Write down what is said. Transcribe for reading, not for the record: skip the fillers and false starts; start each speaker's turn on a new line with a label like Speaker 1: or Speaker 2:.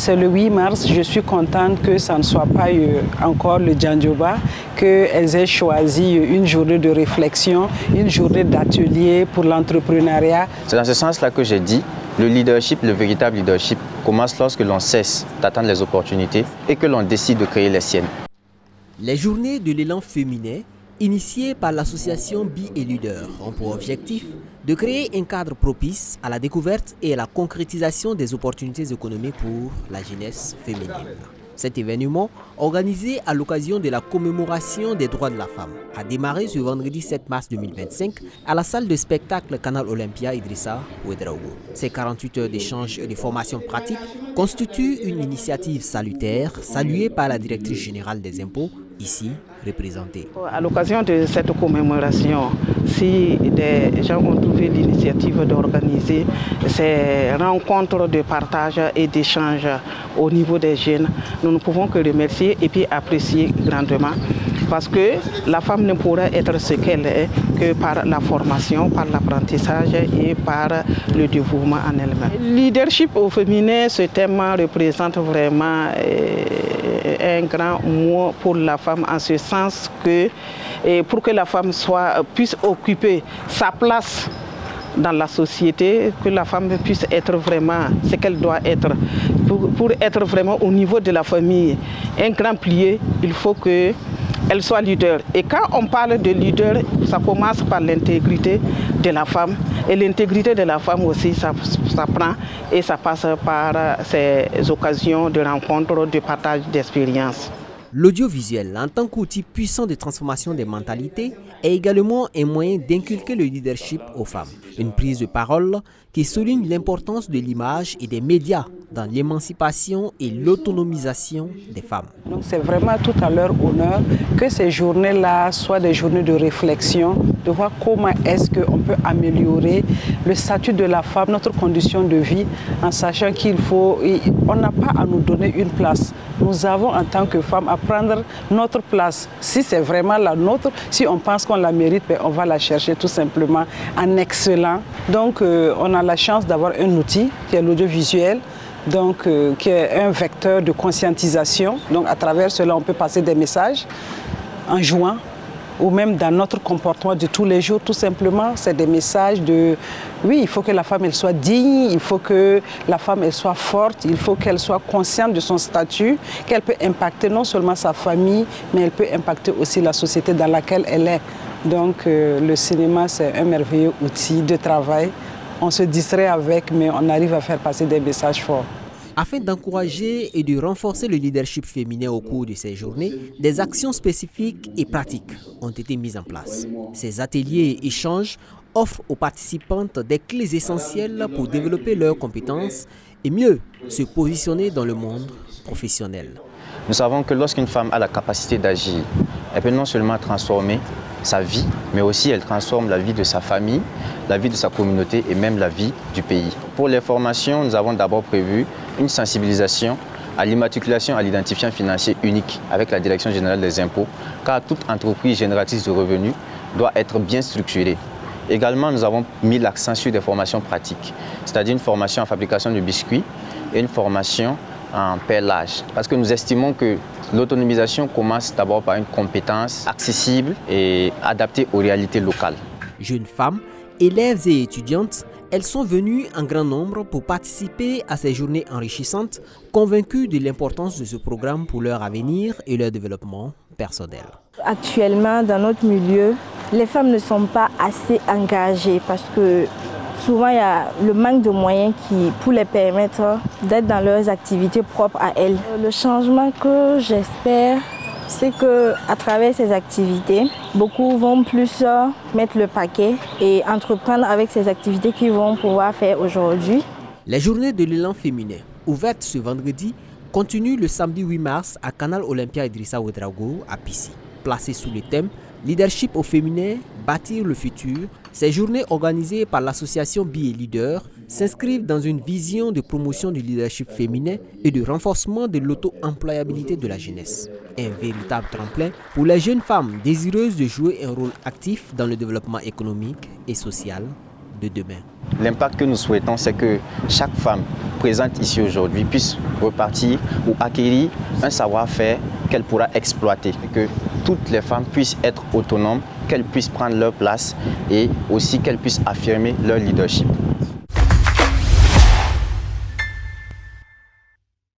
Speaker 1: c'est le 8 mars. Je suis contente que ça ne soit pas encore le Djandjoba, qu'elles aient choisi une journée de réflexion, une journée d'atelier pour l'entrepreneuriat.
Speaker 2: C'est dans ce sens-là que j'ai dit, le leadership, le véritable leadership, commence lorsque l'on cesse d'attendre les opportunités et que l'on décide de créer les siennes.
Speaker 3: Les journées de l'élan féminin, initiées par l'association Be a Leader, ont pour objectif de créer un cadre propice à la découverte et à la concrétisation des opportunités économiques pour la jeunesse féminine. Cet événement, organisé à l'occasion de la commémoration des droits de la femme, a démarré ce vendredi 7 mars 2025 à la salle de spectacle Canal Olympia Idrissa Ouedraogo. Ces 48 heures d'échanges et de formation pratique constituent une initiative salutaire saluée par la directrice générale des impôts, ici représentée.
Speaker 1: À l'occasion de cette commémoration, si des gens ont trouvé l'initiative d'organiser ces rencontres de partage et d'échange au niveau des jeunes, nous ne pouvons que remercier et puis apprécier grandement. Parce que la femme ne pourra être ce qu'elle est que par la formation, par l'apprentissage et par le dévouement en elle-même. Le leadership au féminin, ce thème représente vraiment un grand mot pour la femme en ce sens que pour que la femme puisse occuper sa place dans la société, que la femme puisse être vraiment ce qu'elle doit être. Pour être vraiment au niveau de la famille un grand pilier, il faut qu'elle soit leader. Et quand on parle de leader, ça commence par l'intégrité de la femme. Et l'intégrité de la femme aussi, ça prend et ça passe par ces occasions de rencontres, de partage d'expériences.
Speaker 3: L'audiovisuel, en tant qu'outil puissant de transformation des mentalités, est également un moyen d'inculquer le leadership aux femmes. Une prise de parole qui souligne l'importance de l'image et des médias dans l'émancipation et l'autonomisation des femmes.
Speaker 1: Donc c'est vraiment tout à leur honneur que ces journées-là soient des journées de réflexion, de voir comment est-ce qu'on peut améliorer le statut de la femme, notre condition de vie, en sachant on n'a pas à nous donner une place. Nous avons en tant que femmes à prendre notre place. Si c'est vraiment la nôtre, si on pense qu'on la mérite, on va la chercher tout simplement en excellant. Donc on a la chance d'avoir un outil qui est l'audiovisuel, donc qui est un vecteur de conscientisation. Donc à travers cela, on peut passer des messages en jouant ou même dans notre comportement de tous les jours, tout simplement. C'est des messages de, oui, il faut que la femme elle soit digne, il faut que la femme elle soit forte, il faut qu'elle soit consciente de son statut, qu'elle peut impacter non seulement sa famille, mais elle peut impacter aussi la société dans laquelle elle est. Donc le cinéma, c'est un merveilleux outil de travail. On se distrait avec, mais on arrive à faire passer des messages forts.
Speaker 3: Afin d'encourager et de renforcer le leadership féminin au cours de ces journées, des actions spécifiques et pratiques ont été mises en place. Ces ateliers et échanges offrent aux participantes des clés essentielles pour développer leurs compétences et mieux se positionner dans le monde professionnel.
Speaker 2: Nous savons que lorsqu'une femme a la capacité d'agir, elle peut non seulement transformer sa vie, mais aussi elle transforme la vie de sa famille, la vie de sa communauté et même la vie du pays. Pour les formations, nous avons d'abord prévu une sensibilisation à l'immatriculation à l'identifiant financier unique avec la Direction générale des impôts, car toute entreprise génératrice de revenus doit être bien structurée. Également, nous avons mis l'accent sur des formations pratiques, c'est-à-dire une formation en fabrication de biscuits et une formation en perlage. Parce que nous estimons que l'autonomisation commence d'abord par une compétence accessible et adaptée aux réalités locales.
Speaker 3: Jeunes femmes, élèves et étudiantes, elles sont venues en grand nombre pour participer à ces journées enrichissantes, convaincues de l'importance de ce programme pour leur avenir et leur développement personnel.
Speaker 4: Actuellement, dans notre milieu, les femmes ne sont pas assez engagées parce que souvent, il y a le manque de moyens pour les permettre d'être dans leurs activités propres à elles. Le changement que j'espère, c'est qu'à travers ces activités, beaucoup vont plus mettre le paquet et entreprendre avec ces activités qu'ils vont pouvoir faire aujourd'hui.
Speaker 3: Les journées de l'élan féminin, ouvertes ce vendredi, continuent le samedi 8 mars à Canal Olympia Idrissa Ouedraogo à Pissy. Placées sous le thème « Leadership au féminin, bâtir le futur », ces journées organisées par l'association Be a Leader s'inscrivent dans une vision de promotion du leadership féminin et de renforcement de l'auto-employabilité de la jeunesse. Un véritable tremplin pour les jeunes femmes désireuses de jouer un rôle actif dans le développement économique et social de demain.
Speaker 2: L'impact que nous souhaitons, c'est que chaque femme présente ici aujourd'hui puisse repartir ou acquérir un savoir-faire qu'elle pourra exploiter. Et que toutes les femmes puissent être autonomes, qu'elles puissent prendre leur place et aussi qu'elles puissent affirmer leur leadership.